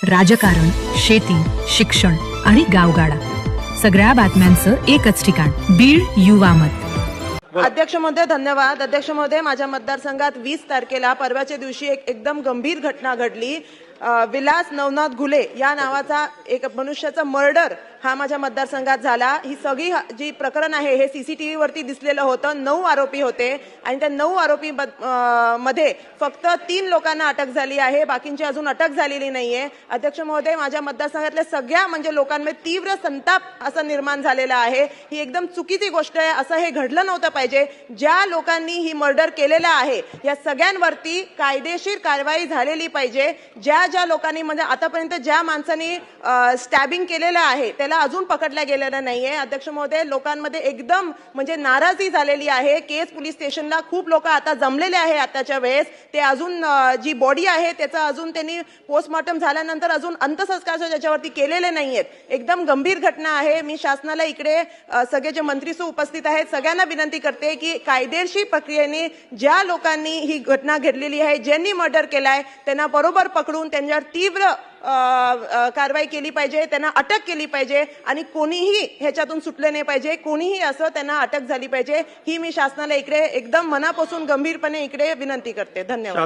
राजकारण, शेती, शिक्षण आणि गावगाडा सगळ्या बातम्यांचं एकच ठिकाण, बीड युवा मत। अध्यक्ष महोदय धन्यवाद। अध्यक्ष महोदय, माझ्या मतदारसंघात 20 तारखेला परवाच्या दिवशी एक एकदम गंभीर घटना घडली। विलास नवनाथ घुले या नावाचा एक मनुष्याचा मर्डर हा माझ्या मतदारसंघात झाला। ही सगळी जी प्रकरण आहे हे सीसीटीव्ही वरती दिसलेलं होतं। 9 आरोपी होते आणि त्या 9 आरोपी मध्ये फक्त 3 लोकांना अटक झाली आहे, बाकींची अजून अटक झालेली नाहीये। अध्यक्ष महोदय, माझ्या मतदारसंघातल्या सगळ्या म्हणजे लोकांमध्ये तीव्र संताप असा निर्माण झालेला आहे। ही एकदम चुकीची गोष्ट आहे, असं हे घडलं नव्हतं पाहिजे। ज्या लोकांनी ही मर्डर केलेला आहे या सगळ्यांवरती कायदेशीर कारवाई झालेली पाहिजे। ज्या लोकांनी म्हणजे आतापर्यंत ज्या माणसांनी स्टॅबिंग केलेलं आहे त्याला अजून पकडल्या गेलेलं नाहीये। अध्यक्ष महोदय, लोकांमध्ये एकदम म्हणजे नाराजी झालेली आहे। केस पोलीस स्टेशनला खूप लोक आता जमलेले आहे। आताच्या वेळेस ते अजून जी बॉडी आहे त्याचा अजून त्यांनी पोस्टमॉर्टम झाल्यानंतर अजून अंत्यसंस्कार त्याच्यावरती केलेले नाहीयेत। एकदम गंभीर घटना आहे। मी शासनाला इकडे सगळे जे मंत्री उपस्थित आहेत सगळ्यांना विनंती करते की कायदेशीर प्रक्रियेने ज्या लोकांनी ही घटना घडलेली आहे, ज्यांनी मर्डर केलाय त्यांना बरोबर पकडून त्यांच्यावर तीव्र कारवाई केली पाहिजे, त्यांना अटक केली पाहिजे आणि कोणीही ह्याच्यातून सुटले नाही पाहिजे। कोणीही असं त्यांना अटक झाली पाहिजे ही मी शासनाला इकडे एकदम मनापासून गंभीरपणे इकडे विनंती करते। धन्यवाद।